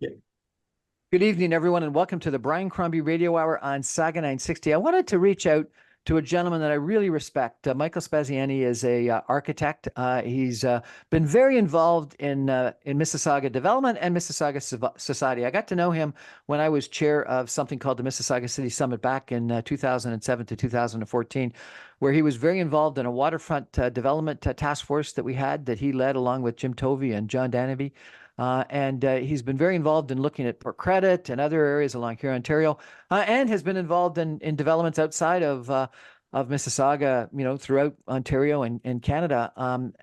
Yeah. Good evening, everyone, and welcome to the Brian Crombie Radio Hour on Saga 960. I wanted to reach out to a gentleman that I really respect. Michael Spaziani is a architect. He's been very involved in Mississauga development and Mississauga society. I got to know him when I was chair of something called the Mississauga City Summit back in 2007 to 2014, where he was very involved in a waterfront development task force that we had that he led along with Jim Tovey and John Danaby. And he's been very involved in looking at Port Credit and other areas along here in Ontario, and has been involved in developments outside of Mississauga, throughout Ontario and Canada.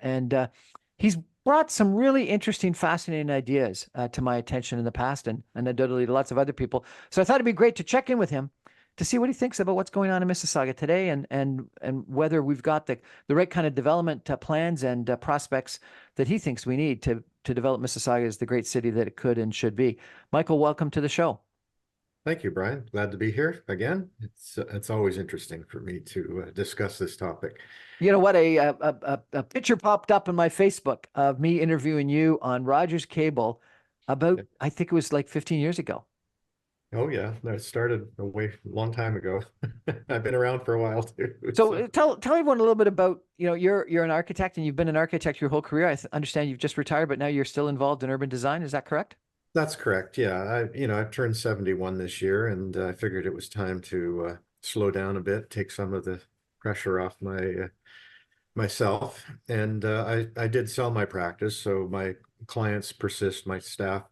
And he's brought some really interesting, fascinating ideas to my attention in the past, and undoubtedly to lots of other people. So I thought it'd be great to check in with him to see what he thinks about what's going on in Mississauga today, and whether we've got the right kind of development plans and prospects that he thinks we need to develop Mississauga as the great city that it could and should be. Michael, welcome to the show. Thank you, Brian. Glad to be here again. It's always interesting for me to discuss this topic. You know what? A picture popped up on my Facebook of me interviewing you on Rogers Cable about, I think it was like 15 years ago. Oh yeah, that started a long time ago. I've been around for a while too. So tell everyone a little bit about, you're an architect and you've been an architect your whole career. I understand you've just retired, but now you're still involved in urban design. Is that correct? That's correct. Yeah, I've turned 71 this year, and I figured it was time to slow down a bit, take some of the pressure off myself. And I did sell my practice, so my clients persist. My staff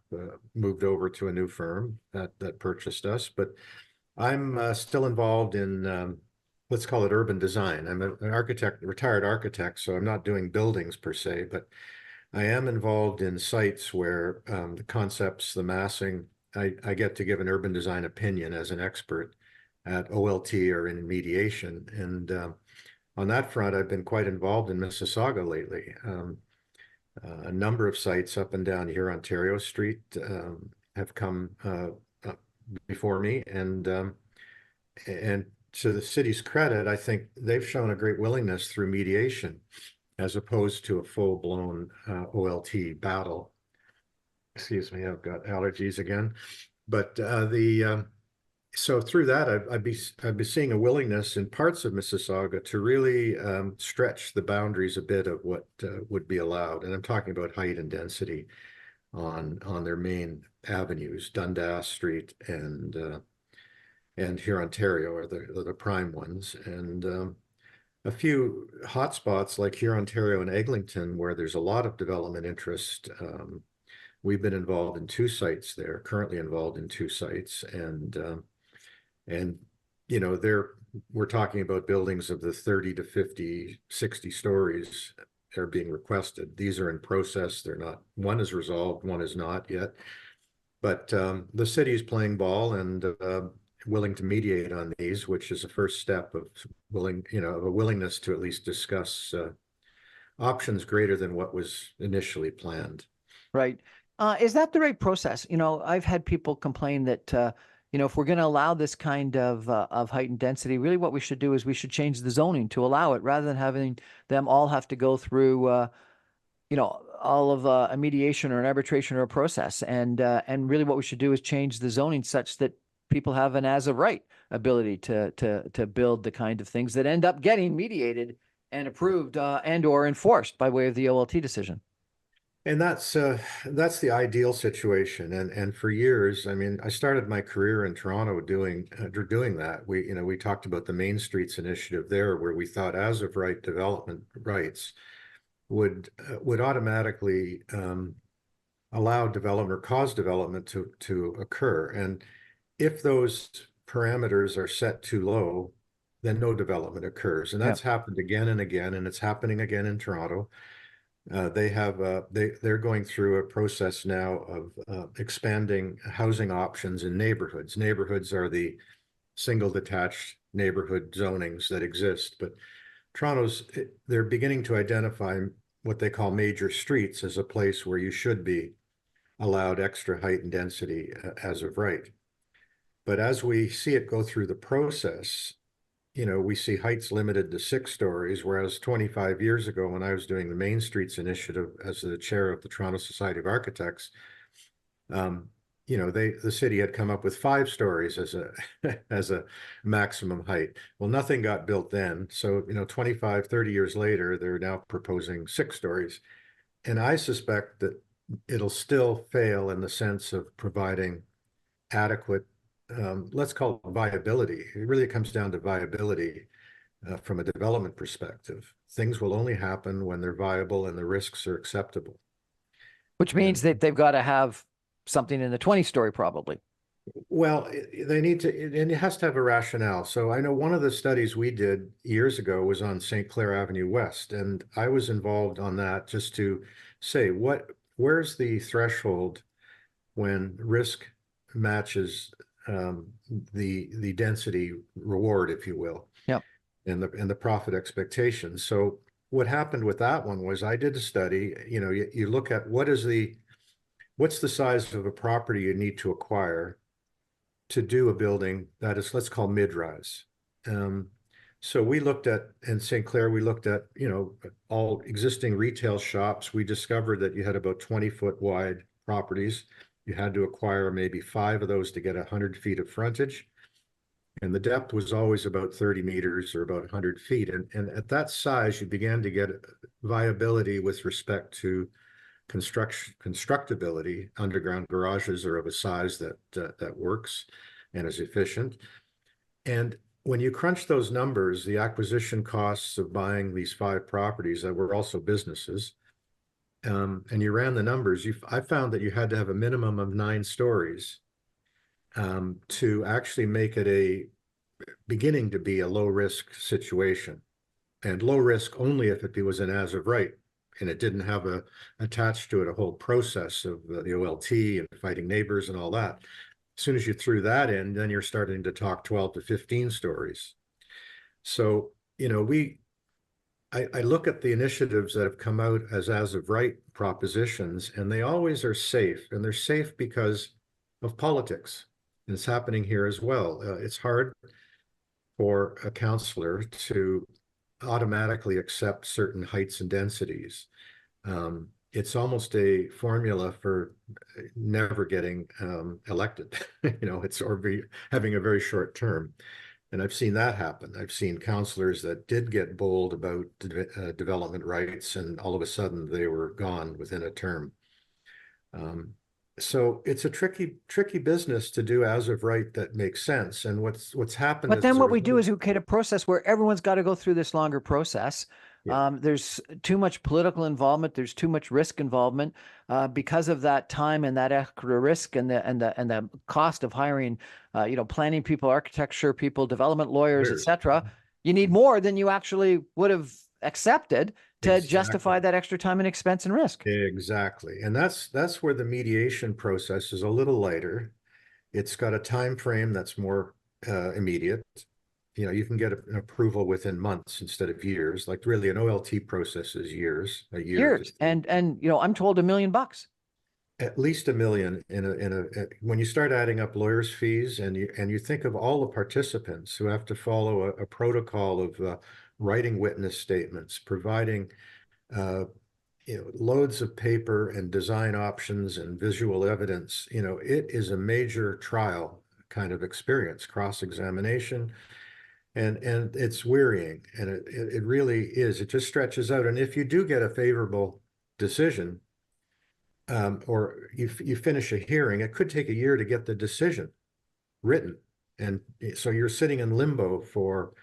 moved over to a new firm that purchased us, but I'm still involved in let's call it urban design. I'm an architect, retired architect, so I'm not doing buildings per se, but I am involved in sites where the concepts, the massing, I get to give an urban design opinion as an expert at OLT or in mediation. And on that front, I've been quite involved in Mississauga lately. A number of sites up and down here, Ontario Street, have come before me, and to the city's credit, I think they've shown a great willingness through mediation, as opposed to a full-blown OLT battle. Excuse me, I've got allergies again. But so through that, I'd be seeing a willingness in parts of Mississauga to really stretch the boundaries a bit of what would be allowed. And I'm talking about height and density on their main avenues. Dundas Street and here Ontario are the prime ones. And a few hotspots like here Ontario and Eglinton, where there's a lot of development interest. We've been involved in 2 sites there, currently involved in 2 sites, and we're talking about buildings of the 30 to 50, 60 stories are being requested. These are in process. They're not, one is resolved, one is not yet. But the city is playing ball and willing to mediate on these, which is a first step of a willingness to at least discuss options greater than what was initially planned. Right. Is that the right process? I've had people complain that, if we're going to allow this kind of height and density, really what we should do is we should change the zoning to allow it, rather than having them all have to go through, all of a mediation or an arbitration or a process. And really what we should do is change the zoning such that people have an as of right ability to build the kind of things that end up getting mediated and approved and or enforced by way of the OLT decision. And that's the ideal situation. And for years, I mean, I started my career in Toronto doing that. We talked about the Main Streets initiative there, where we thought as of right development rights would automatically allow development or cause development to occur. And if those parameters are set too low, then no development occurs. And that's happened again and again, and it's happening again in Toronto. They're going through a process now of expanding housing options in neighborhoods. Neighborhoods are the single detached neighborhood zonings that exist, but they're beginning to identify what they call major streets as a place where you should be allowed extra height and density as of right. But as we see it go through the process, we see heights limited to 6 stories, whereas 25 years ago, when I was doing the Main Streets Initiative as the chair of the Toronto Society of Architects, the city had come up with 5 stories as a as a maximum height. Well, nothing got built then. So, 25, 30 years later, they're now proposing 6 stories. And I suspect that it'll still fail in the sense of providing adequate, let's call it viability. It really comes down to viability from a development perspective. Things will only happen when they're viable and the risks are acceptable. Which means that they've got to have something in the 20-story probably. Well, they need to, and it has to have a rationale. So I know one of the studies we did years ago was on St. Clair Avenue West, and I was involved on that just to say where's the threshold when risk matches the density reward, if you will, Yep. and the profit expectations. So what happened with that one was I did a study. You look at what's the size of a property you need to acquire to do a building that is, let's call mid-rise. So we looked at, in St. Clair, we looked at, all existing retail shops. We discovered that you had about 20-foot wide properties. You had to acquire maybe 5 of those to get 100 feet of frontage. And the depth was always about 30 meters or about 100 feet. And at that size, you began to get viability with respect to constructability. Underground garages are of a size that works and is efficient. And when you crunch those numbers, the acquisition costs of buying these 5 properties that were also businesses, and you ran the numbers, I found that you had to have a minimum of 9 stories to actually make it beginning to be a low risk situation, and low risk only if it was an as of right. And it didn't have attached to it a whole process of the OLT and fighting neighbors and all that. As soon as you threw that in, then you're starting to talk 12 to 15 stories. So, I look at the initiatives that have come out as of right propositions, and they always are safe. And they're safe because of politics. And it's happening here as well. It's hard for a councillor to automatically accept certain heights and densities. It's almost a formula for never getting elected. It's having a very short term. And I've seen that happen. I've seen councillors that did get bold about development rights, and all of a sudden they were gone within a term. So it's a tricky business to do as of right that makes sense. And what's happened. But then what we do is we create a process where everyone's got to go through this longer process. Yeah. There's too much political involvement. There's too much risk involvement because of that time and that extra risk and the cost of hiring, planning people, architecture people, development lawyers, etc. You need more than you actually would have accepted to justify that extra time and expense and risk. Exactly. And that's where the mediation process is a little lighter. It's got a time frame that's more immediate. You can get an approval within months instead of years. Like really an OLT process is years, a year. Years. And I'm told $1 million. At least $1 million when you start adding up lawyers' fees, and you think of all the participants who have to follow a protocol of writing witness statements, providing loads of paper and design options and visual evidence. It is a major trial kind of experience, cross-examination, and it's wearying, and it really is. It just stretches out. And if you do get a favorable decision, or you finish a hearing, it could take a year to get the decision written. And so you're sitting in limbo for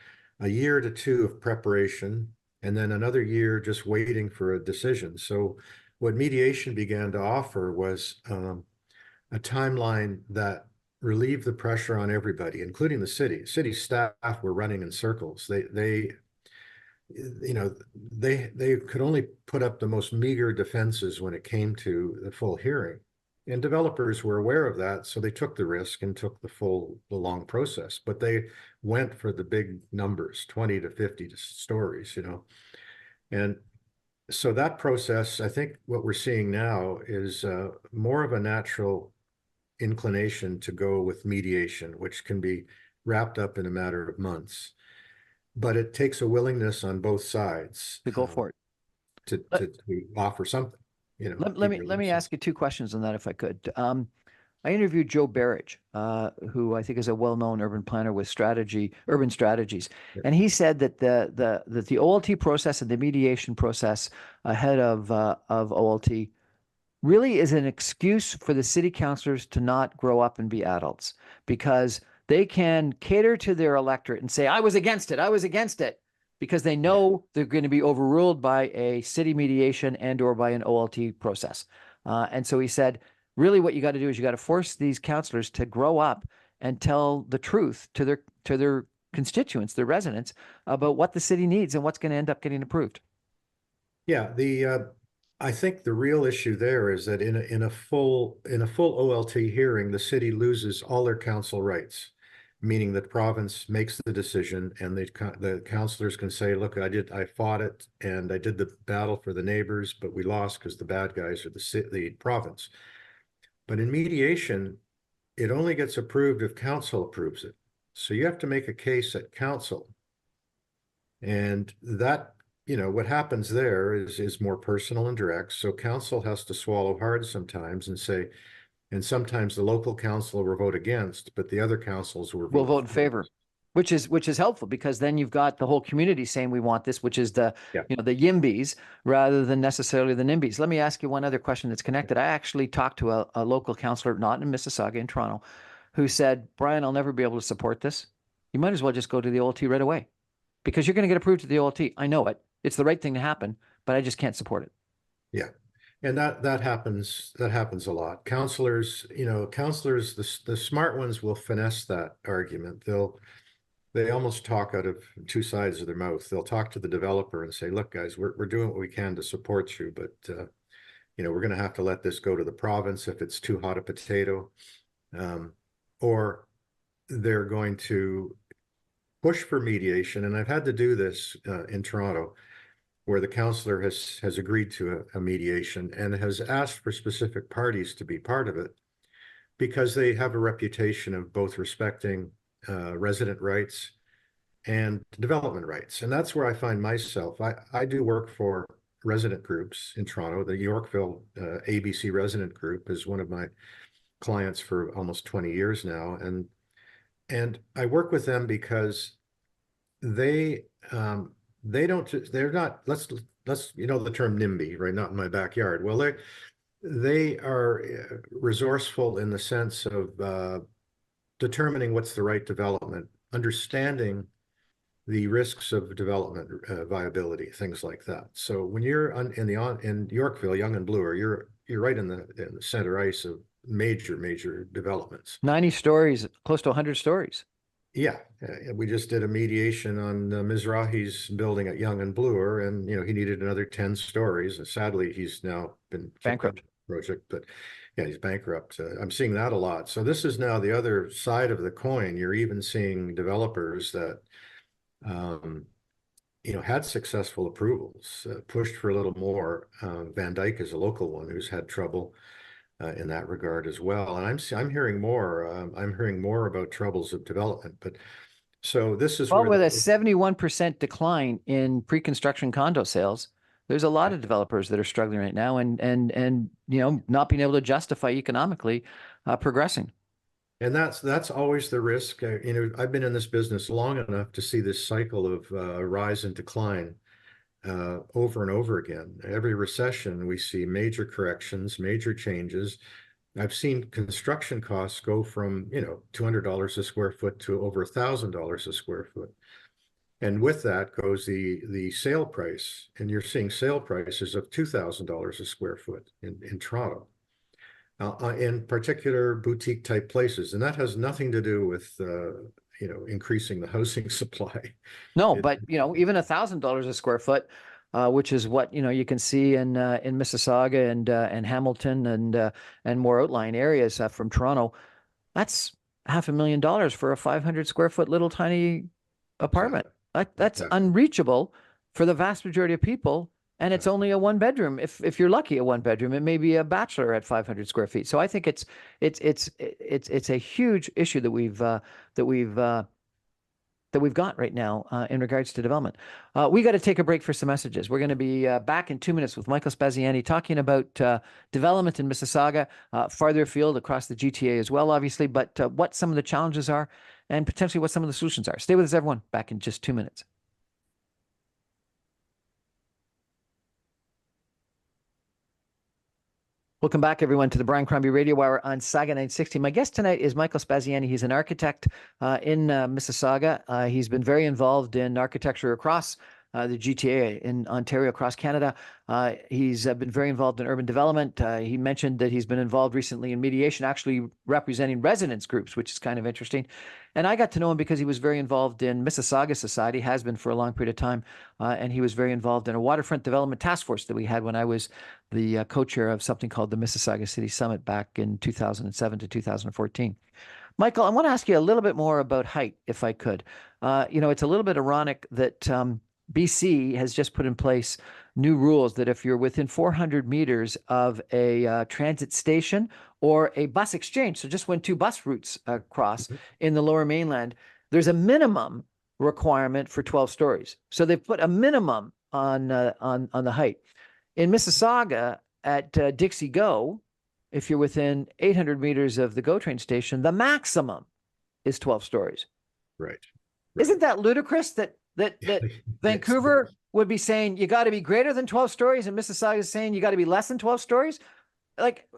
a year to 2 of preparation, and then another year just waiting for a decision. So what mediation began to offer was a timeline that relieved the pressure on everybody, including the city. City staff were running in circles. They could only put up the most meager defenses when it came to the full hearing. And developers were aware of that, so they took the risk and took the long process. But they went for the big numbers, 20 to 50 stories, And so that process, I think what we're seeing now is more of a natural inclination to go with mediation, which can be wrapped up in a matter of months. But it takes a willingness on both sides to go for it, to offer something. Let me ask you 2 questions on that, if I could. I interviewed Joe Barrage, who I think is a well-known urban planner with urban strategies, and he said that the OLT process and the mediation process ahead of OLT really is an excuse for the city councilors to not grow up and be adults, because they can cater to their electorate and say, I was against it, because they know they're going to be overruled by a city mediation and or by an OLT process. And so he said, really what you got to do is you got to force these councilors to grow up and tell the truth to their constituents, their residents, about what the city needs and what's going to end up getting approved. Yeah, I think the real issue there is that in a full OLT hearing, the city loses all their council rights, meaning the province makes the decision, and the councilors can say, look, I fought it and I did the battle for the neighbors, but we lost because the bad guys are the province. But in mediation, it only gets approved if council approves it. So you have to make a case at council. And that, what happens there is more personal and direct. So council has to swallow hard sometimes and say, and sometimes the local council will vote against, but the other councils will vote in favor, which is helpful, because then you've got the whole community saying we want this, which is the YIMBYs rather than necessarily the NIMBYs. Let me ask you one other question that's connected. I actually talked to a local councillor, not in Mississauga, in Toronto, who said, Brian, I'll never be able to support this. You might as well just go to the OLT right away, because you're going to get approved to the OLT. I know it. It's the right thing to happen, but I just can't support it. Yeah. And that happens a lot. Counselors, the smart ones will finesse that argument. They almost talk out of two sides of their mouth. They'll talk to the developer and say, look, guys, we're doing what we can to support you, but we're going to have to let this go to the province if it's too hot a potato. Or they're going to push for mediation. And I've had to do this in Toronto, where the councillor has agreed to a mediation and has asked for specific parties to be part of it, because they have a reputation of both respecting resident rights and development rights. And that's where I find myself. I do work for resident groups in Toronto. The Yorkville ABC resident group is one of my clients for almost 20 years now. And I work with them because they're not, let's the term NIMBY, right? Not in my backyard. Well, they are resourceful in the sense of determining what's the right development, understanding the risks of development viability, things like that. So when you're in Yorkville, Yonge and Bloor, you're right in the center ice of major developments. 90 stories, close to 100 stories. Yeah, we just did a mediation on Mizrahi's building at Yonge and Bloor, and he needed another 10 stories. And sadly, he's now been bankrupt. Project, but yeah, he's bankrupt. I'm seeing that a lot. So this is now the other side of the coin. You're even seeing developers that had successful approvals, pushed for a little more. Van Dyke is a local one who's had trouble in that regard as well. And I'm hearing more. I'm hearing more about troubles of development. But so this is with a 71% decline in pre-construction condo sales, there's a lot of developers that are struggling right now, and not being able to justify economically progressing. And that's always the risk. I've been in this business long enough to see this cycle of rise and decline over and over again. Every recession, we see major corrections, major changes. I've seen construction costs go from $200 a square foot to over $1,000 a square foot. And with that goes the sale price, and you're seeing sale prices of $2,000 a square foot in Toronto, in particular boutique type places, and that has nothing to do with increasing the housing supply. No, but even $1,000 a square foot, which is what you can see in Mississauga and Hamilton and more outlying areas from Toronto. That's $500,000 for a 500 square foot little tiny apartment. That's unreachable for the vast majority of people, and it's only a one bedroom. If you're lucky, a one bedroom. It may be a bachelor at 500 square feet. So I think it's a huge issue that that we've got right now in regards to development. We got to take a break for some messages. We're going to be back in 2 minutes with Michael Spaziani talking about development in Mississauga, farther afield across the GTA as well, obviously, but what some of the challenges are and potentially what some of the solutions are. Stay with us, everyone. Back in just 2 minutes. Welcome back, everyone, to the Brian Crombie Radio Hour on Saga 960. My guest tonight is Michael Spaziani. He's an architect in Mississauga. He's been very involved in architecture across the GTA in Ontario, across Canada. He's been very involved in urban development. He mentioned that he's been involved recently in mediation, actually representing residents groups, which is kind of interesting. And I got to know him because he was very involved in Mississauga Society, has been for a long period of time. And he was very involved in a waterfront development task force that we had when I was the co-chair of something called the Mississauga City Summit back in 2007 to 2014. Michael, I want to ask you a little bit more about height, if I could. It's a little bit ironic that BC has just put in place new rules that if you're within 400 meters of a transit station or a bus exchange, so just when two bus routes cross in the Lower Mainland, there's a minimum requirement for 12 stories. So they've put a minimum on the height. In Mississauga at Dixie Go, if you're within 800 meters of the GO train station, the maximum is 12 stories. Right. Isn't that ludicrous that Vancouver would be saying you got to be greater than 12 stories and Mississauga is saying you got to be less than 12 stories? Like,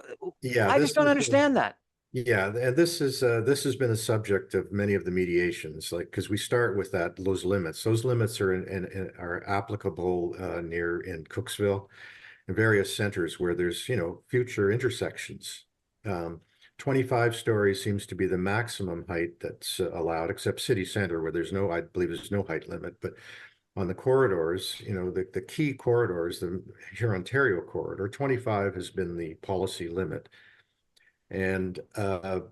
yeah, I just don't understand that. Yeah, and this has been a subject of many of the mediations, like because we start with those limits. Those limits are are applicable near in Cooksville and various centers where there's future intersections. 25 stories seems to be the maximum height that's allowed, except city center where I believe there's no height limit. But on the corridors, the key corridors, the Ontario corridor, 25 has been the policy limit. And the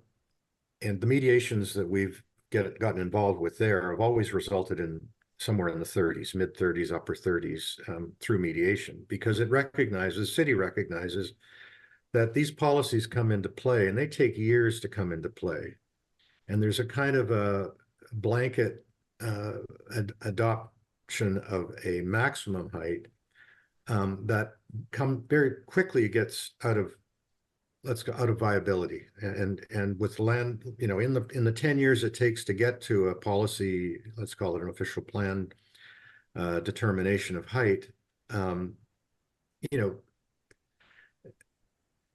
mediations that we've gotten involved with there have always resulted in somewhere in the 30s, mid 30s, upper 30s through mediation, because the city recognizes that these policies come into play and they take years to come into play. And there's a kind of a blanket adoption of a maximum height that very quickly gets out of viability. And with land, in the 10 years it takes to get to a policy, let's call it an official plan determination of height,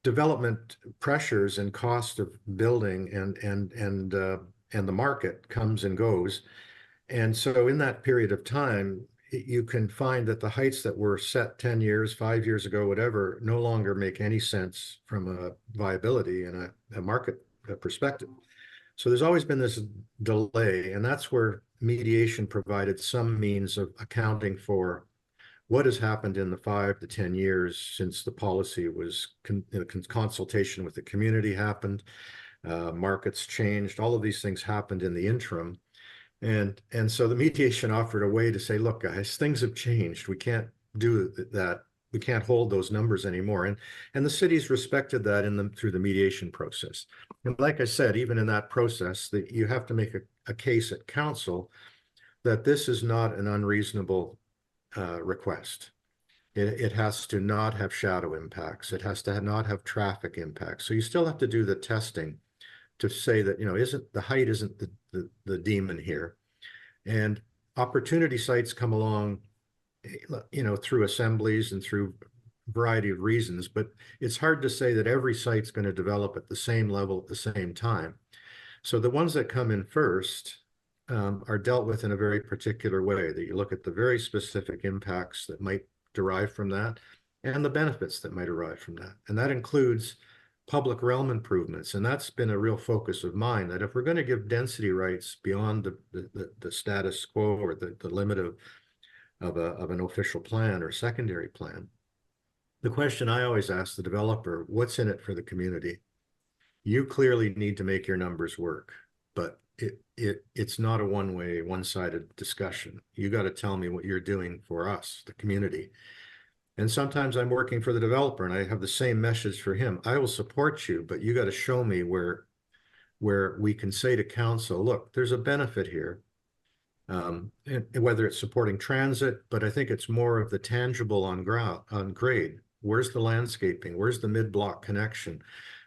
development pressures and cost of building and the market comes and goes. And so in that period of time, you can find that the heights that were set 10 years, 5 years ago, whatever, no longer make any sense from a viability and a market perspective. So there's always been this delay, and that's where mediation provided some means of accounting for what has happened in the 5 to 10 years since the policy was consultation with the community happened, markets changed, all of these things happened in the interim. And so the mediation offered a way to say, look, guys, things have changed. We can't do that. We can't hold those numbers anymore. And the cities respected that through the mediation process. And like I said, even in that process, that you have to make a case at council that this is not an unreasonable request. It has to not have shadow impacts. It has to not have traffic impacts. So you still have to do the testing to say that, the height isn't the demon here. And opportunity sites come along, through assemblies and through a variety of reasons, but it's hard to say that every site's going to develop at the same level at the same time. So the ones that come in first are dealt with in a very particular way, that you look at the very specific impacts that might derive from that and the benefits that might arrive from that. And that includes public realm improvements. And that's been a real focus of mine, that if we're going to give density rights beyond the status quo or the limit of an official plan or secondary plan, the question I always ask the developer, what's in it for the community? You clearly need to make your numbers work, but it's not a one-sided discussion. You got to tell me what you're doing for us, the community. And sometimes I'm working for the developer and I have the same message for him. I will support you, but you got to show me where we can say to council, look, there's a benefit here. And whether it's supporting transit, but I think it's more of the tangible on grade. Where's the landscaping? Where's the mid-block connection?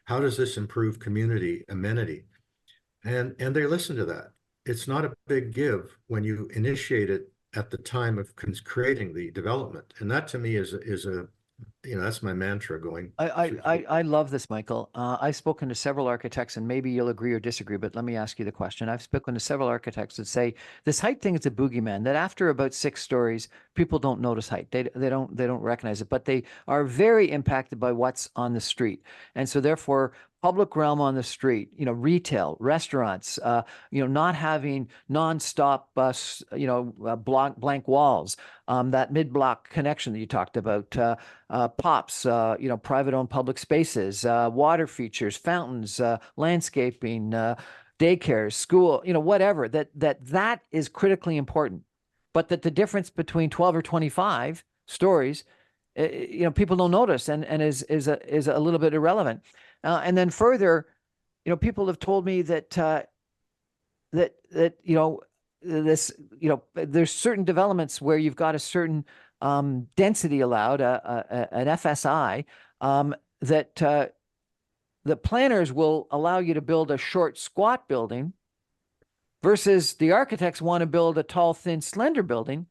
How does this improve community amenity? And they listen to that. It's not a big give when you initiate it at the time of creating the development. And that to me is a, that's my mantra going through. I love this, Michael. I've spoken to several architects, and maybe you'll agree or disagree, but let me ask you the question. I've spoken to several architects that say this height thing is a boogeyman, that after about 6 stories, people don't notice height. They don't recognize it, but they are very impacted by what's on the street. And so therefore, public realm on the street, retail, restaurants, not having nonstop blank walls, that mid-block connection that you talked about, POPs, private-owned public spaces, water features, fountains, landscaping, daycares, school, whatever, that is critically important. But that the difference between 12 or 25 stories, people don't notice and is a little bit irrelevant. And then further, people have told me that there's certain developments where you've got a certain density allowed, an FSI, that the planners will allow you to build a short, squat building versus the architects want to build a tall, thin, slender building.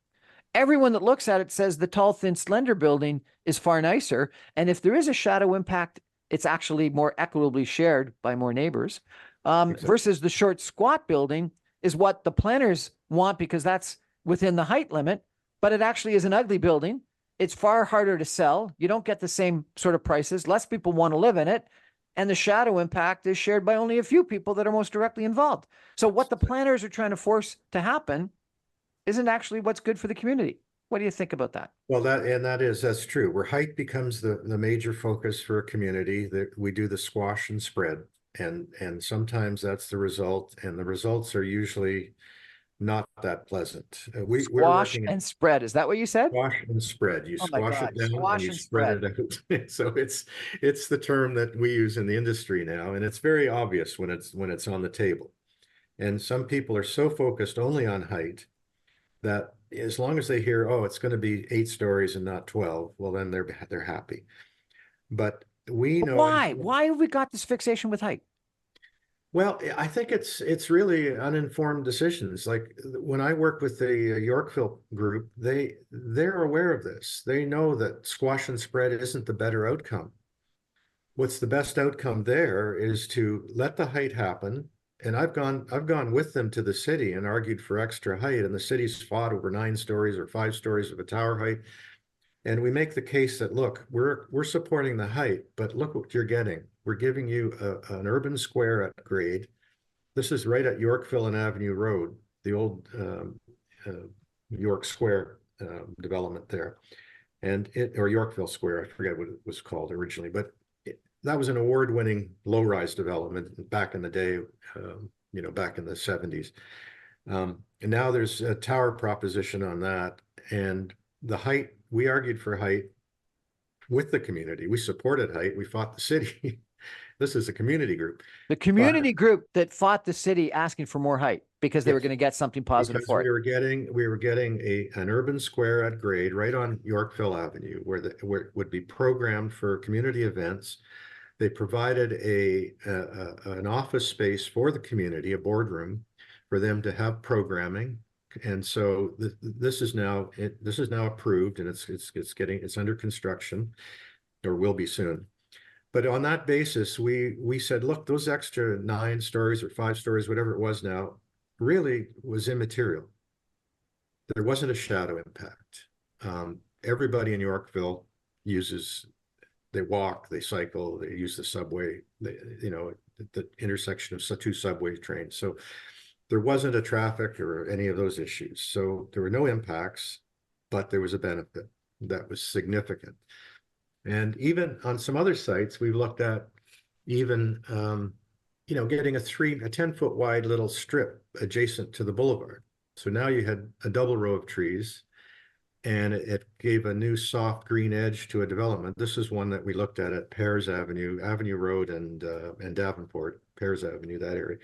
Everyone that looks at it says the tall, thin, slender building is far nicer. And if there is a shadow impact, it's actually more equitably shared by more neighbors, Exactly. versus the short, squat building is what the planners want because that's within the height limit, but it actually is an ugly building. It's far harder to sell. You don't get the same sort of prices. Less people want to live in it. And the shadow impact is shared by only a few people that are most directly involved. So what the planners are trying to force to happen isn't actually what's good for the community. What do you think about that? Well, that's true. Where height becomes the major focus for a community, that we do the squash and spread. And sometimes that's the result. And the results are usually not that pleasant. We're Squash working and spread. Is that what you said? squash and spread. You Oh my squash God. it down Squash and you and spread it out. So it's the term that we use in the industry now, and it's very obvious when it's on the table. And some people are so focused only on height that as long as they hear, oh, it's going to be 8 stories and not 12, well, then they're happy. But we know Why? Why have we got this fixation with height? Well, I think it's really uninformed decisions. Like when I work with the Yorkville group, they're aware of this. They know that squash and spread isn't the better outcome. What's the best outcome there is to let the height happen. And I've gone with them to the city and argued for extra height, and the city's fought over 9 stories or 5 stories of a tower height. And we make the case that, look, we're supporting the height, but look what you're getting. We're giving you an urban square at grade. This is right at Yorkville and Avenue Road, the old York Square development there, or Yorkville Square. I forget what it was called originally, but that was an award-winning low-rise development back in the day, back in the 70s. And now there's a tower proposition on that, and the height. We argued for height with the community. We supported height. We fought the city. This is a community group. The community group that fought the city asking for more height because they were Yes, going to get something positive because for we it. were getting an urban square at grade right on Yorkville Avenue where it would be programmed for community events. They provided an office space for the community, a boardroom, for them to have programming. And so this is now approved, and it's under construction, or will be soon. But on that basis, we said, look, those extra 9 stories or 5 stories, whatever it was now, really was immaterial. There wasn't a shadow impact. Everybody in Yorkville they walk, they cycle, they use the subway, the intersection of 2 subway trains. So there wasn't a traffic or any of those issues. So there were no impacts, but there was a benefit that was significant. And even on some other sites, we've looked at even, getting a 10-foot wide little strip adjacent to the boulevard. So now you had a double row of trees, and it gave a new soft green edge to a development. This is one that we looked at Pears Avenue, Avenue Road, and Davenport, Pears Avenue, that area,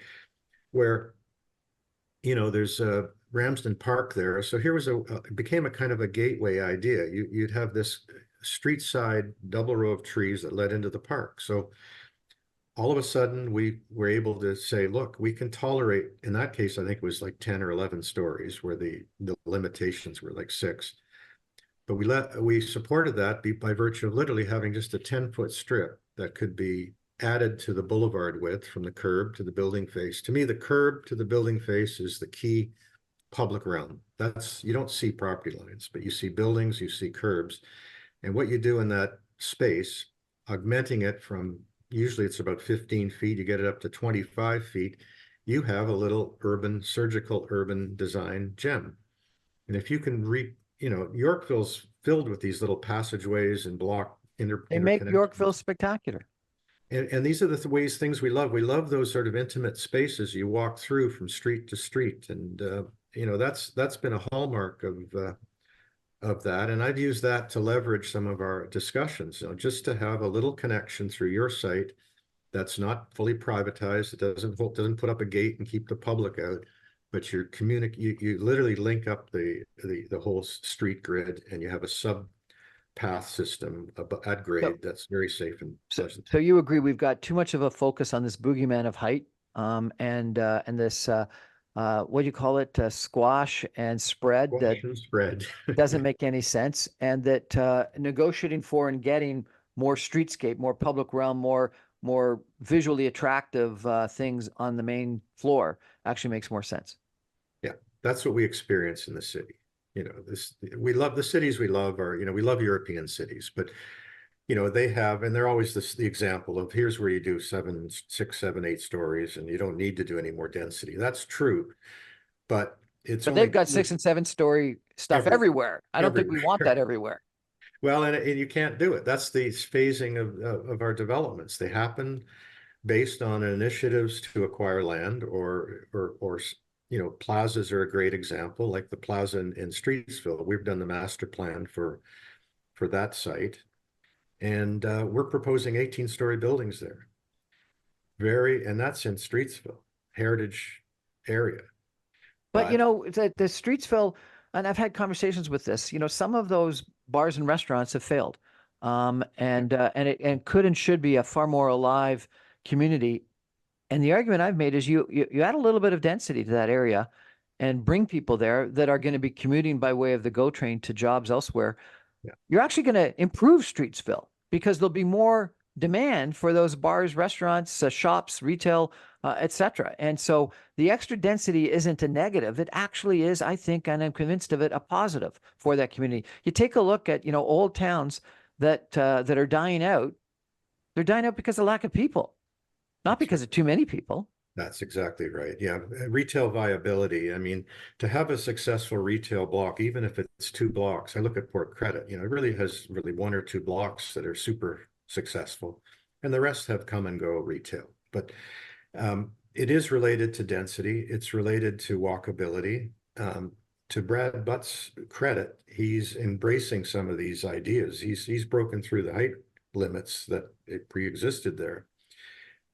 where there's Ramsden Park there. So here was it became a kind of a gateway idea. You'd have this street side double row of trees that led into the park. So all of a sudden we were able to say, look, we can tolerate, in that case, I think it was like 10 or 11 stories where the limitations were like 6. But we supported that by virtue of literally having just a 10-foot strip that could be added to the boulevard width from the curb to the building face. To me, the curb to the building face is the key public realm. You don't see property lines, but you see buildings, you see curbs. And what you do in that space, augmenting it from, usually it's about 15 feet, you get it up to 25 feet, you have a little surgical urban design gem. And if you can Yorkville's filled with these little passageways and They make interconnections. Yorkville spectacular. And these are the things we love. We love those sort of intimate spaces you walk through from street to street. And, that's been a hallmark of that. And I've used that to leverage some of our discussions, just to have a little connection through your site that's not fully privatized. It doesn't put up a gate and keep the public out, but you literally link up the whole street grid, and you have a sub path system at grade that's very safe and pleasant. So you agree we've got too much of a focus on this boogeyman of height, and this what do you call it? Squash and spread that doesn't make any sense, and that negotiating for and getting more streetscape, more public realm, more visually attractive things on the main floor actually makes more sense. Yeah, that's what we experience in the city. We love the cities we love we love European cities, but they have, and they're always the example of, here's where you do 7, 6, 7, 8 stories, and you don't need to do any more density. That's true, but they've got 6 and 7 story stuff everywhere. I don't think we want that everywhere. Well, and you can't do it. That's the phasing of our developments. They happen based on initiatives to acquire land, or plazas are a great example, like the plaza in Streetsville. We've done the master plan for that site. And we're proposing 18-story buildings there. And that's in Streetsville, heritage area. But the Streetsville, and I've had conversations with this, some of those bars and restaurants have failed. And it could and should be a far more alive community. And the argument I've made is you add a little bit of density to that area and bring people there that are going to be commuting by way of the GO train to jobs elsewhere. Yeah. You're actually going to improve Streetsville because there'll be more demand for those bars, restaurants, shops, retail, etc. And so the extra density isn't a negative. It actually is, I think, and I'm convinced of it, a positive for that community. You take a look at, old towns that are dying out. They're dying out because of lack of people, not because of too many people. That's exactly right. Yeah. Retail viability. I mean, to have a successful retail block, even if it's 2 blocks, I look at Port Credit, it really has 1 or 2 blocks that are super successful, and the rest have come and go retail. But it is related to density. It's related to walkability. To Brad Butt's credit, he's embracing some of these ideas. He's broken through the height limits that it pre-existed there.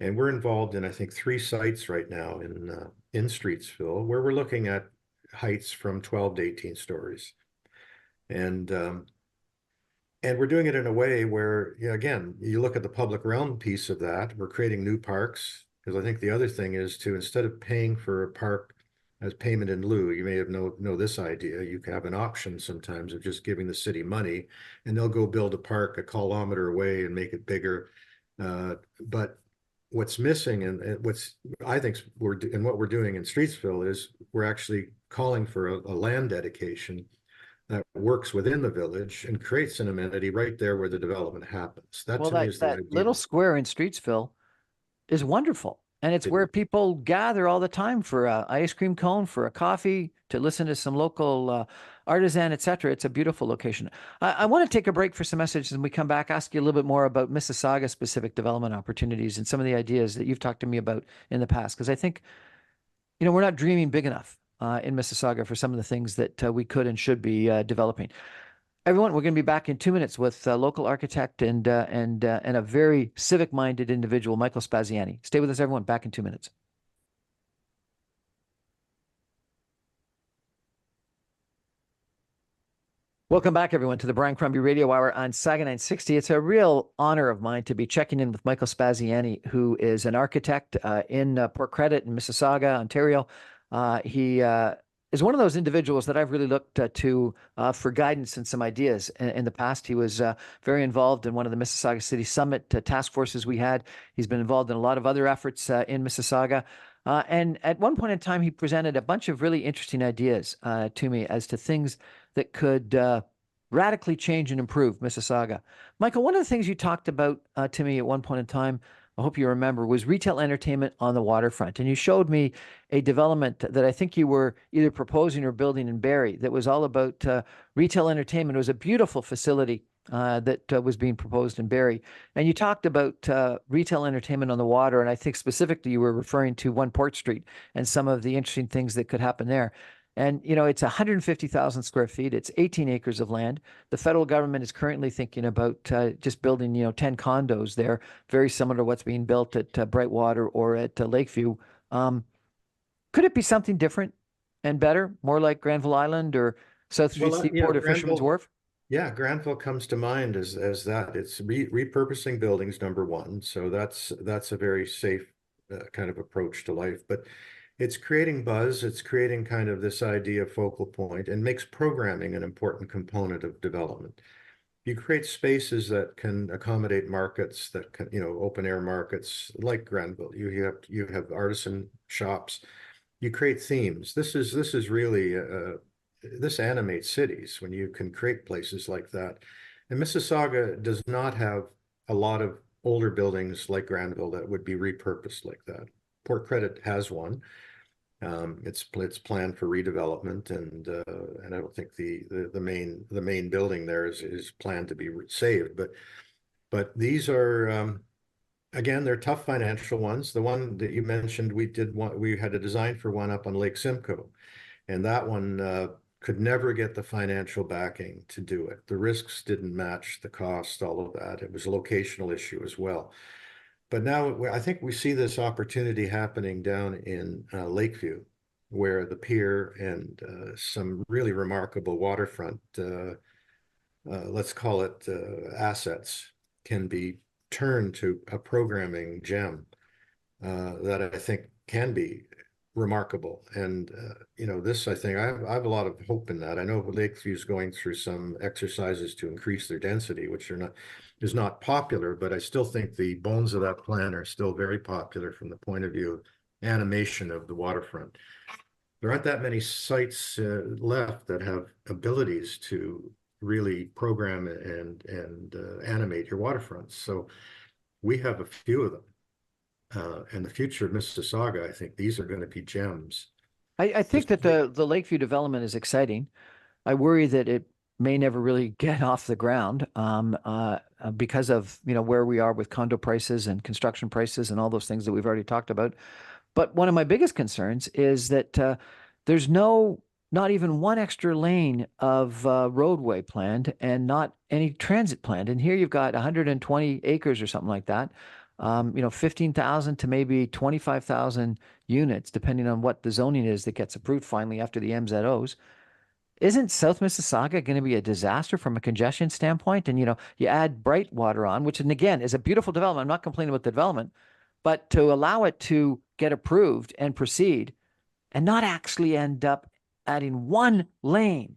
And we're involved in, I think, 3 sites right now in Streetsville, where we're looking at heights from 12 to 18 stories. And we're doing it in a way where, again, you look at the public realm piece of that, we're creating new parks. Because I think the other thing is to, instead of paying for a park as payment in lieu, you may have know this idea. You can have an option sometimes of just giving the city money, and they'll go build a park a kilometer away and make it bigger. But what's missing, and I think what we're doing in Streetsville is we're actually calling for a land dedication that works within the village and creates an amenity right there where the development happens. That little square in Streetsville is wonderful. And it's where people gather all the time for an ice cream cone, for a coffee, to listen to some local artisan, etc. It's a beautiful location. I want to take a break for some messages, and we come back, ask you a little bit more about Mississauga specific development opportunities and some of the ideas that you've talked to me about in the past. Because I think, we're not dreaming big enough in Mississauga for some of the things that we could and should be developing. Everyone, we're going to be back in 2 minutes with local architect and a very civic-minded individual, Michael Spaziani. Stay with us, everyone. Back in 2 minutes. Welcome back, everyone, to the Brian Crombie Radio Hour on Saga 960. It's a real honor of mine to be checking in with Michael Spaziani, who is an architect in Port Credit in Mississauga, Ontario. He is one of those individuals that I've really looked to for guidance and some ideas. In the past, he was very involved in one of the Mississauga City Summit task forces we had. He's been involved in a lot of other efforts in Mississauga. And at one point in time, he presented a bunch of really interesting ideas to me as to things that could radically change and improve Mississauga. Michael, one of the things you talked about to me at one point in time, I hope you remember, was retail entertainment on the waterfront. And you showed me a development that I think you were either proposing or building in Barrie that was all about retail entertainment. It was a beautiful facility that was being proposed in Barrie. And you talked about retail entertainment on the water. And I think specifically you were referring to One Port Street and some of the interesting things that could happen there. And, you know, it's 150,000 square feet. It's 18 acres of land. The federal government is currently thinking about just building, 10 condos there, very similar to what's being built at Brightwater or at Lakeview. Could it be something different and better, more like Granville Island or South Street Seaport or Fisherman's Wharf? Yeah, Granville comes to mind as that. It's repurposing buildings, number one. So that's a very safe kind of approach to life. But it's creating buzz. It's creating kind of this idea of focal point and makes programming an important component of development. You create spaces that can accommodate markets that can, open air markets like Granville. You have artisan shops. You create themes. This is really this animates cities when you can create places like that. And Mississauga does not have a lot of older buildings like Granville that would be repurposed like that. Port Credit has one. It's planned for redevelopment, and I don't think the main building there is planned to be saved. But these are again, they're tough financial ones. The one that you mentioned, we had a design for one up on Lake Simcoe, and that one could never get the financial backing to do it. The risks didn't match the cost, all of that. It was a locational issue as well. But now I think we see this opportunity happening down in Lakeview, where the pier and some really remarkable waterfront, let's call it assets, can be turned to a programming gem that I think can be remarkable. And this, I think, I have a lot of hope in that. I know Lakeview is going through some exercises to increase their density, which is not popular, but I still think the bones of that plan are still very popular from the point of view of animation of the waterfront. There aren't that many sites left that have abilities to really program and animate your waterfronts. So we have a few of them. And the future of Mississauga, I think these are going to be gems. I think that the Lakeview development is exciting. I worry that it may never really get off the ground because of where we are with condo prices and construction prices and all those things that we've already talked about. But one of my biggest concerns is that there's not even one extra lane of roadway planned and not any transit planned. And here you've got 120 acres or something like that. 15,000 to maybe 25,000 units, depending on what the zoning is that gets approved finally after the MZOs. Isn't South Mississauga going to be a disaster from a congestion standpoint? And, you add Brightwater on, which, and again, is a beautiful development. I'm not complaining about the development, but to allow it to get approved and proceed and not actually end up adding one lane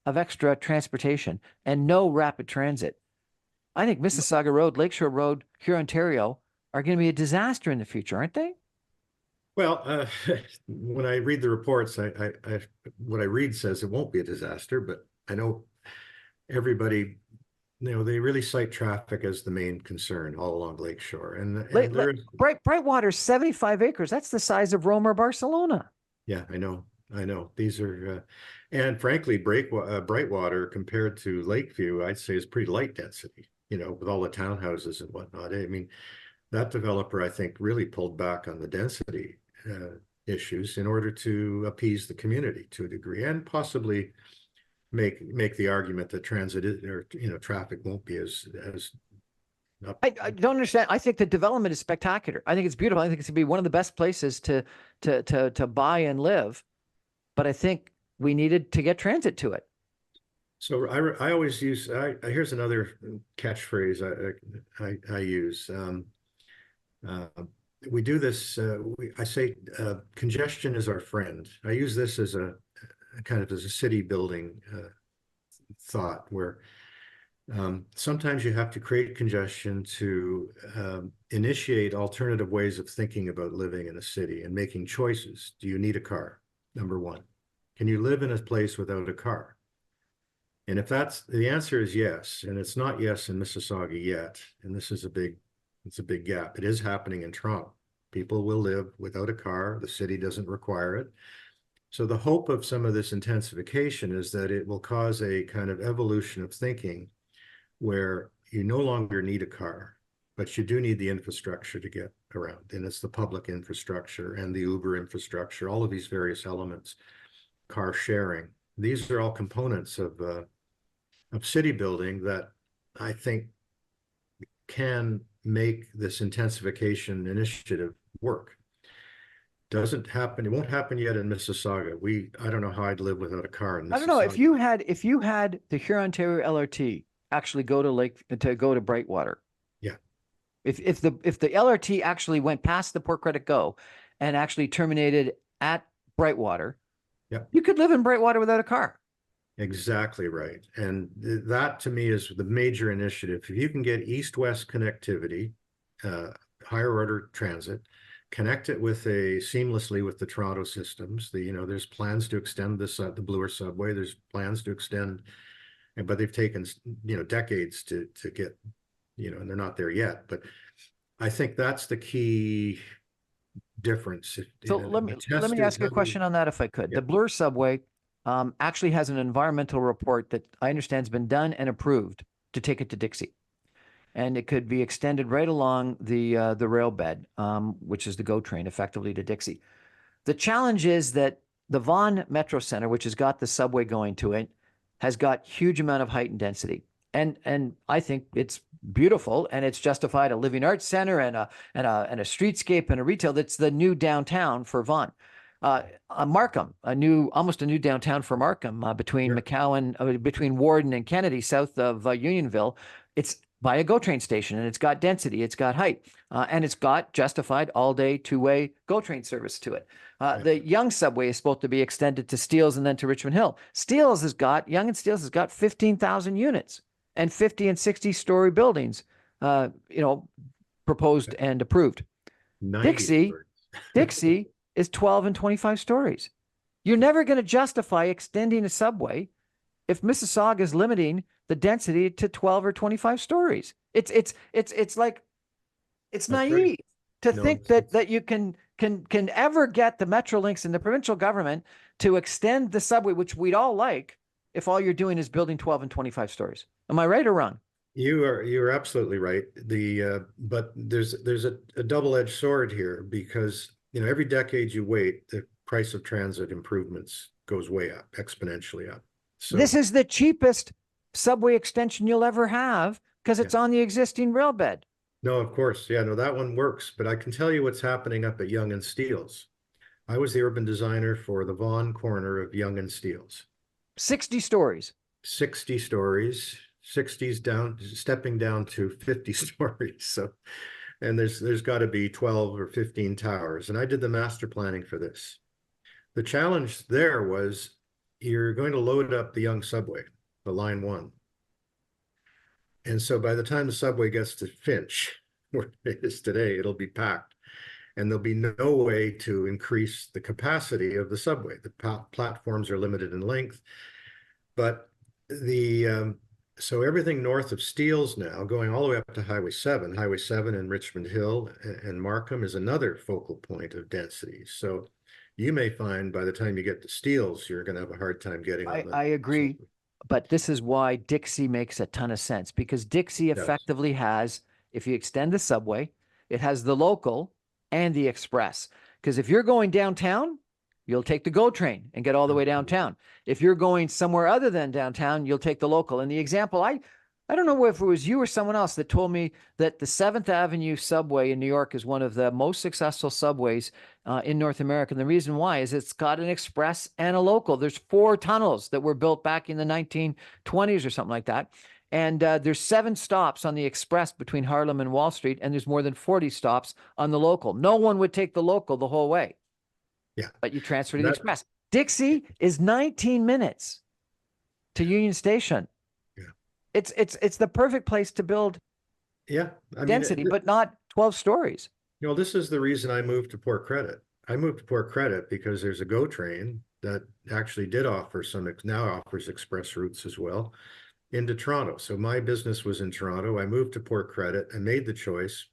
of extra transportation and no rapid transit. I think Mississauga Road, Lakeshore Road, here, Ontario, are going to be a disaster in the future, aren't they? Well, when I read the reports, what I read says it won't be a disaster, but I know everybody, they really cite traffic as the main concern all along Lakeshore. And Brightwater, 75 acres. That's the size of Rome or Barcelona. Yeah, I know. These are, and frankly, Brightwater compared to Lakeview, I'd say is pretty light density, with all the townhouses and whatnot. I mean, that developer, I think, really pulled back on the density issues in order to appease the community to a degree, and possibly make the argument that transit or traffic won't be as I don't understand. I think the development is spectacular. I think it's beautiful. I think it's going to be one of the best places to buy and live. But I think we needed to get transit to it. So I always use, here's another catchphrase I use. Uh, we do this, I say congestion is our friend. I use this as a kind of as a city building thought where sometimes you have to create congestion to initiate alternative ways of thinking about living in a city and making choices. Do you need a car? Number one. Can you live in a place without a car? And if that's the answer is yes, and it's not yes in Mississauga yet, and this is it's a big gap. It is happening in Toronto. People will live without a car. The city doesn't require it. So the hope of some of this intensification is that it will cause a kind of evolution of thinking where you no longer need a car, but you do need the infrastructure to get around. And it's the public infrastructure and the Uber infrastructure, all of these various elements, car sharing. These are all components of city building that I think can make this intensification initiative work. Doesn't happen. It won't happen yet in Mississauga. I don't know how I'd live without a car in Mississauga. I don't know if you had the Huron-Ontario LRT actually go to Brightwater. Yeah. If the LRT actually went past the Port Credit Go and actually terminated at Brightwater, yeah, you could live in Brightwater without a car. Exactly right. And that to me is the major initiative. If you can get east-west connectivity, higher order transit, connect it seamlessly with the Toronto systems. There's plans to extend the Bloor subway. There's plans to extend, but they've taken, decades to get, and they're not there yet. But I think that's the key difference. So let me ask you a question on that, if I could. Yeah. The Bloor subway actually has an environmental report that I understand has been done and approved to take it to Dixie. And it could be extended right along the rail bed, which is the GO train, effectively to Dixie. The challenge is that the Vaughan Metro Center, which has got the subway going to it, has got huge amount of height and density. And I think it's beautiful, and it's justified a living arts center and a streetscape and a retail. That's the new downtown for Vaughan. Markham, almost a new downtown for Markham, between McCowan, between Warden and Kennedy, south of Unionville. It's by a GO train station, and it's got density, it's got height, and it's got justified all-day two-way GO train service to it. The Yonge subway is supposed to be extended to Steeles and then to Richmond Hill. Yonge and Steeles has got 15,000 units and 50 and 60-story buildings, proposed and approved. Dixie is 12 and 25 stories. You're never going to justify extending a subway if Mississauga is limiting the density to 12 or 25 stories. It's naive to think that you can ever get the Metrolinx and the provincial government to extend the subway, which we'd all like, if all you're doing is building 12 and 25 stories. Am I right or wrong? You're absolutely right. But there's a double-edged sword here, because every decade you wait, the price of transit improvements goes way up, exponentially up. So this is the cheapest subway extension you'll ever have because it's on the existing rail bed. No, of course. Yeah, no, that one works. But I can tell you what's happening up at Yonge and Steeles. I was the urban designer for the Vaughan corner of Yonge and Steeles. 60 stories. 60 stories, 60s down, stepping down to 50 stories. So, and there's got to be 12 or 15 towers. And I did the master planning for this. The challenge there was you're going to load up the Yonge subway, the line 1. And so by the time the subway gets to Finch, where it is today, it'll be packed. And there'll be no way to increase the capacity of the subway. The platforms are limited in length. But so everything north of Steeles now, going all the way up to Highway 7 in Richmond Hill and Markham is another focal point of density. So you may find by the time you get to Steeles, you're going to have a hard time getting on I agree. Subway. But this is why Dixie makes a ton of sense, because Dixie effectively has, if you extend the subway, it has the local and the express. Because if you're going downtown, you'll take the GO train and get all the way downtown. If you're going somewhere other than downtown, you'll take the local. And the example I don't know if it was you or someone else that told me that the 7th Avenue subway in New York is one of the most successful subways in North America. And the reason why is it's got an express and a local. There's 4 tunnels that were built back in the 1920s or something like that. And there's 7 stops on the express between Harlem and Wall Street, and there's more than 40 stops on the local. No one would take the local the whole way. Yeah. But you transfer to the express. Dixie is 19 minutes to Union Station. It's the perfect place to build density, but not 12 stories. This is the reason I moved to Port Credit. I moved to Port Credit because there's a GO train that actually did offer now offers express routes as well into Toronto. So my business was in Toronto. I moved to Port Credit and made the choice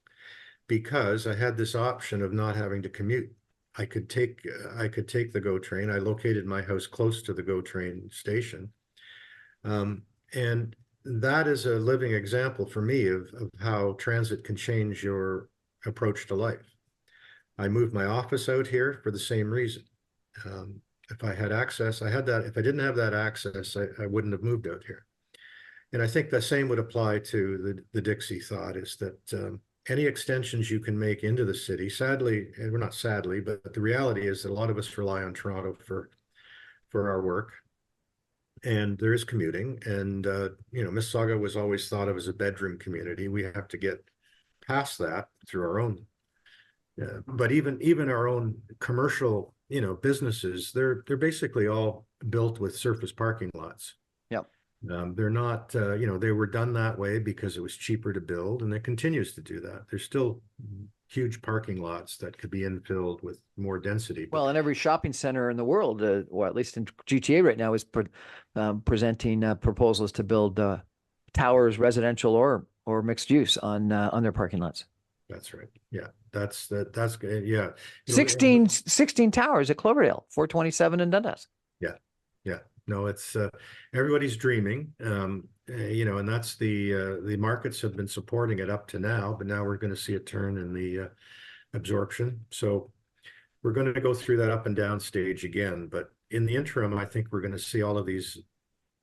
because I had this option of not having to commute. I could take the GO train. I located my house close to the GO train station. And that is a living example for me of how transit can change your approach to life. I moved my office out here for the same reason. If I had access, I had that. If I didn't have that access, I wouldn't have moved out here. And I think the same would apply to the Dixie thought, is that any extensions you can make into the city, sadly, and we're not sadly, but the reality is that a lot of us rely on Toronto for our work. And there is commuting, and Mississauga was always thought of as a bedroom community. We have to get past that through our own, but even our own commercial, businesses, they're basically all built with surface parking lots. Yep. They're not, they were done that way because it was cheaper to build, and it continues to do that. There's still huge parking lots that could be infilled with more density. Well, and every shopping center in the world, or at least in GTA right now, is presenting proposals to build towers, residential or mixed use on their parking lots. That's right. Yeah, that's yeah. 16 towers at Cloverdale, 427 in Dundas. Yeah. No, it's everybody's dreaming, and that's the markets have been supporting it up to now, but now we're going to see a turn in the absorption. So we're going to go through that up and down stage again. But in the interim, I think we're going to see all of these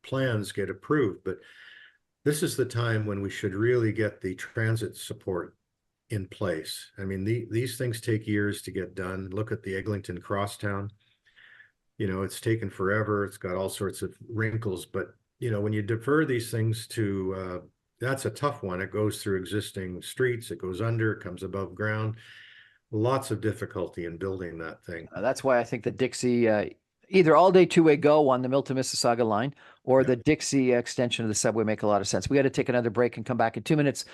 plans get approved. But this is the time when we should really get the transit support in place. I mean, these things take years to get done. Look at the Eglinton Crosstown. It's taken forever. It's got all sorts of wrinkles, but when you defer these things to, that's a tough one. It goes through existing streets, it goes under, it comes above ground. Lots of difficulty in building that thing. That's why I think the Dixie, either all-day two-way GO on the Milton Mississauga line or the Dixie extension of the subway make a lot of sense. We got to take another break and come back in 2 minutes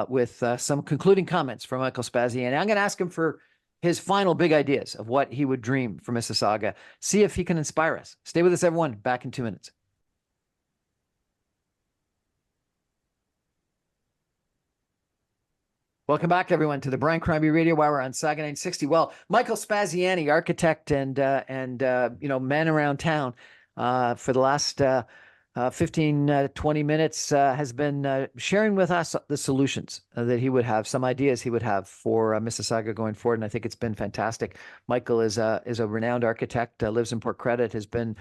with some concluding comments from Michael Spaziani. I'm going to ask him for his final big ideas of what he would dream for Mississauga. See if he can inspire us. Stay with us, everyone. Back in 2 minutes. Welcome back, everyone, to the Brian Crombie Radio Hour on Saga 960. Well, Michael Spaziani, architect and man around town for the last 15, 20 minutes has been sharing with us the solutions that he would have, some ideas he would have for Mississauga going forward. And I think it's been fantastic. Michael is a renowned architect, lives in Port Credit, has been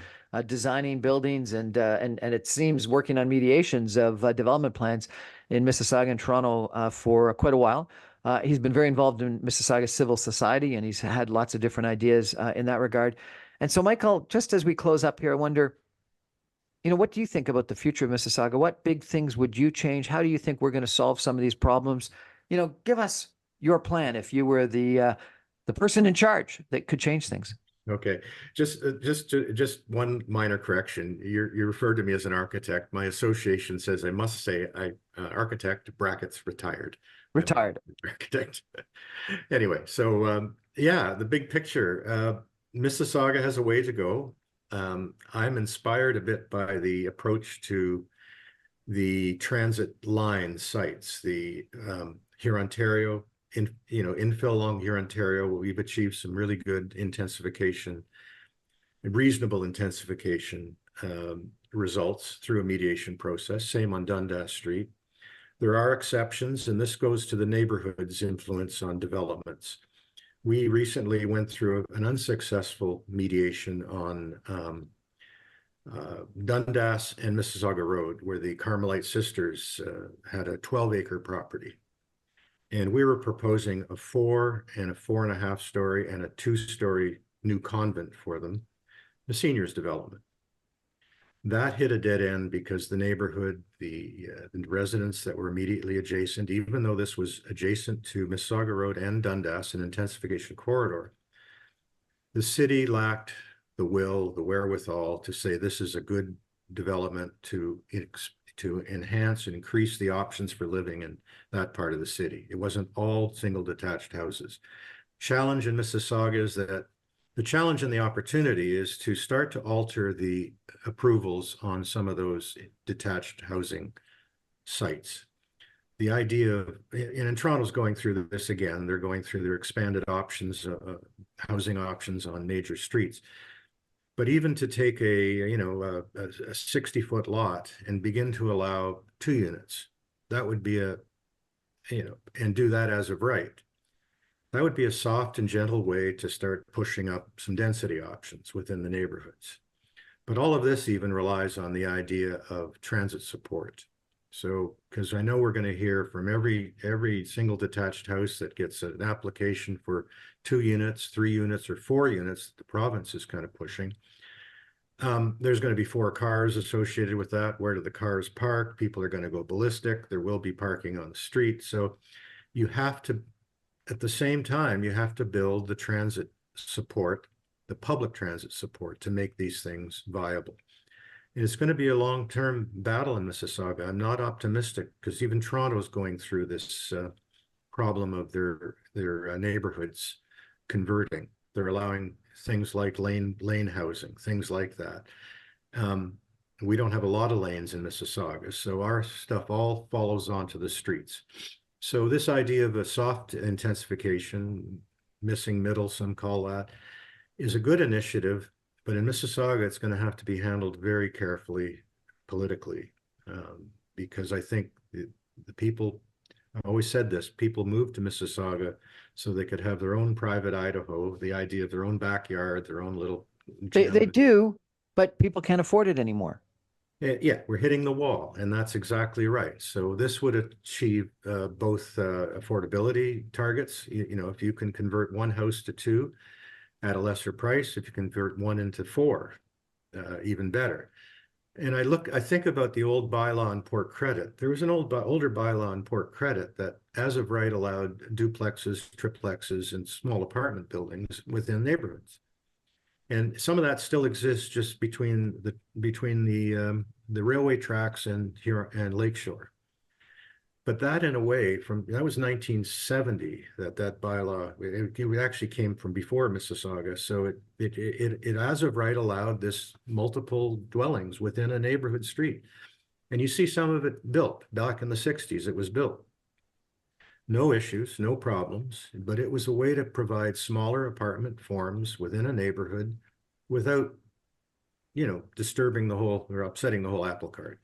designing buildings and it seems working on mediations of development plans in Mississauga and Toronto for quite a while. He's been very involved in Mississauga civil society, and he's had lots of different ideas in that regard. And so, Michael, just as we close up here, I wonder, what do you think about the future of Mississauga? What big things would you change? How do you think we're going to solve some of these problems? Give us your plan if you were the person in charge that could change things. Okay, just one minor correction. You referred to me as an architect. My association says I must say architect brackets retired. Retired architect. Anyway, so the big picture. Mississauga has a way to go. I'm inspired a bit by the approach to the transit line sites, the Hurontario, infill along Hurontario. We've achieved some really good intensification, reasonable intensification results through a mediation process. Same on Dundas Street. There are exceptions, and this goes to the neighborhood's influence on developments. We recently went through an unsuccessful mediation on Dundas and Mississauga Road, where the Carmelite sisters had a 12-acre property. And we were proposing a 4 and a 4.5 story and a 2-story new convent for them, the seniors development. That hit a dead end because the neighborhood, the residents that were immediately adjacent, even though this was adjacent to Mississauga Road and Dundas, an intensification corridor, the city lacked the will, the wherewithal to say this is a good development to enhance and increase the options for living in that part of the city. It wasn't all single detached houses. Challenge in Mississauga is that the challenge and the opportunity is to start to alter the approvals on some of those detached housing sites. The idea of, and Toronto's going through this again, they're going through their expanded options, housing options on major streets. But even to take a 60-foot lot and begin to allow 2 units, that would be and do that as of right. That would be a soft and gentle way to start pushing up some density options within the neighborhoods. But all of this even relies on the idea of transit support. So, because I know we're going to hear from every single detached house that gets an application for 2 units, 3 units, or 4 units, that the province is kind of pushing. There's going to be 4 cars associated with that. Where do the cars park? People are going to go ballistic. There will be parking on the street. So you have to, at the same time, you have to build the transit support, the public transit support, to make these things viable. And it's going to be a long-term battle in Mississauga. I'm not optimistic because even Toronto is going through this problem of their neighborhoods converting. They're allowing things like lane housing, things like that. We don't have a lot of lanes in Mississauga, so our stuff all follows onto the streets. So this idea of a soft intensification, missing middle, some call that, is a good initiative, but in Mississauga, it's going to have to be handled very carefully politically, because I think the people, I've always said this, people moved to Mississauga so they could have their own private Idaho, the idea of their own backyard, their own little gym. They do, but people can't afford it anymore. Yeah, we're hitting the wall, and that's exactly right. So this would achieve both affordability targets. If you can convert 1 house to 2 at a lesser price, if you convert 1 into 4, even better. And I think about the old bylaw on Port Credit. There was an older bylaw on Port Credit that, as of right, allowed duplexes, triplexes, and small apartment buildings within neighborhoods. And some of that still exists just between the railway tracks and Lakeshore. But that, in a way, that was 1970, that bylaw. It actually came from before Mississauga. So it as of right allowed this multiple dwellings within a neighborhood street. And you see some of it built back in the 60s. It was built. No issues, no problems, but it was a way to provide smaller apartment forms within a neighborhood without, disturbing the whole or upsetting the whole apple cart.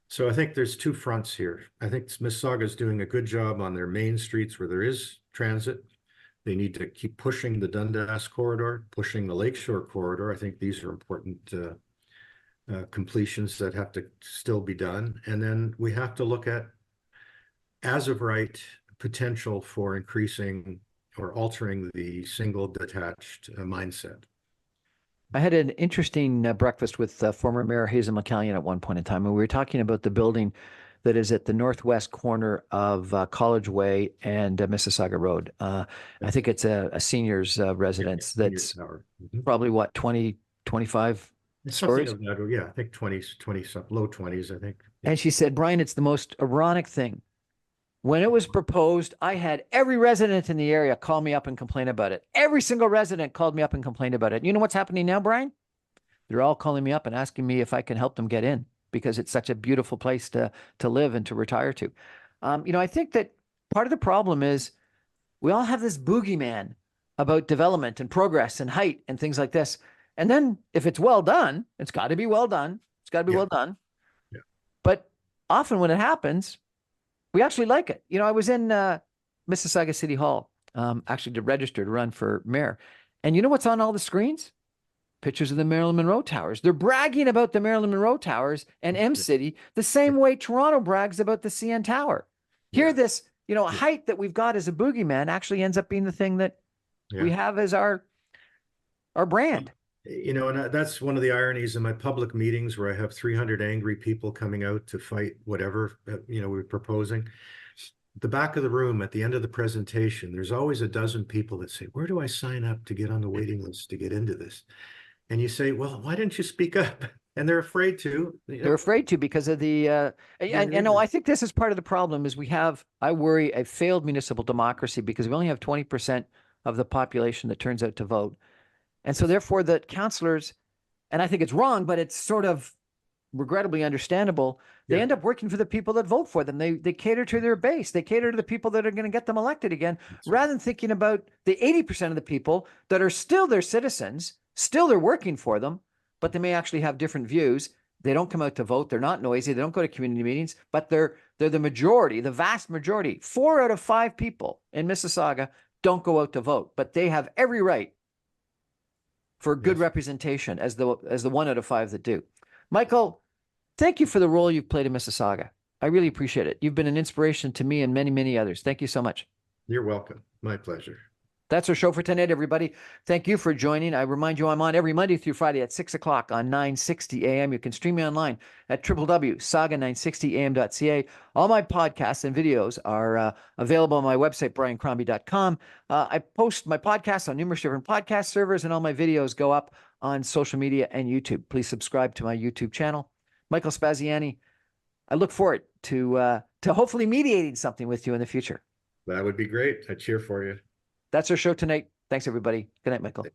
So I think there's 2 fronts here. I think Mississauga is doing a good job on their main streets where there is transit. They need to keep pushing the Dundas corridor, pushing the Lakeshore corridor. I think these are important completions that have to still be done. And then we have to look at, as of right, potential for increasing or altering the single detached mindset. I had an interesting breakfast with former Mayor Hazen McCallion at one point in time, and we were talking about the building that is at the northwest corner of College Way and Mississauga Road. I think it's a senior's residence that's probably, what, 20, 25 stories? Something of that, yeah, I think 20 something, low 20s, I think. And she said, Brian, it's the most ironic thing. When it was proposed, I had every resident in the area call me up and complain about it. Every single resident called me up and complained about it. You know what's happening now, Brian? They're all calling me up and asking me if I can help them get in because it's such a beautiful place to live and to retire to. I think that part of the problem is we all have this boogeyman about development and progress and height and things like this. And then if it's well done, it's got to be well done. It's got to be well done. Yeah. But often when it happens, we actually like it. I was in Mississauga City Hall, actually to register to run for mayor. And you know what's on all the screens? pictures of the Marilyn Monroe Towers. They're bragging about the Marilyn Monroe Towers and M-City the same way Toronto brags about the CN Tower. Here, Yeah. this, height that we've got as a boogeyman actually ends up being the thing that we have as our brand. And that's one of the ironies in my public meetings where I have 300 angry people coming out to fight whatever, we're proposing. The back of the room at the end of the presentation, there's always a dozen people that say, where do I sign up to get on the waiting list to get into this? And you say, well, why didn't you speak up? And they're afraid to. They're afraid to because of the, I think this is part of the problem is I worry, a failed municipal democracy because we only have 20% of the population that turns out to vote. And so therefore the councillors, and I think it's wrong, but it's sort of regrettably understandable, they end up working for the people that vote for them. They cater to their base. They cater to the people that are going to get them elected again, rather than thinking about the 80% of the people that are still their citizens, still they're working for them, but they may actually have different views. They don't come out to vote. They're not noisy. They don't go to community meetings, but they're the majority, the vast majority. 4 out of 5 people in Mississauga don't go out to vote, but they have every right for good representation as the 1 out of 5 that do. Michael, thank you for the role you've played in Mississauga. I really appreciate it. You've been an inspiration to me and many, many others. Thank you so much. You're welcome. My pleasure. That's our show for tonight, everybody. Thank you for joining. I remind you I'm on every Monday through Friday at 6 o'clock on 960 AM. You can stream me online at www.saga960am.ca. All my podcasts and videos are available on my website, briancrombie.com. I post my podcasts on numerous different podcast servers, and all my videos go up on social media and YouTube. Please subscribe to my YouTube channel. Michael Spaziani, I look forward to hopefully mediating something with you in the future. That would be great. I cheer for you. That's our show tonight. Thanks, everybody. Good night, Michael.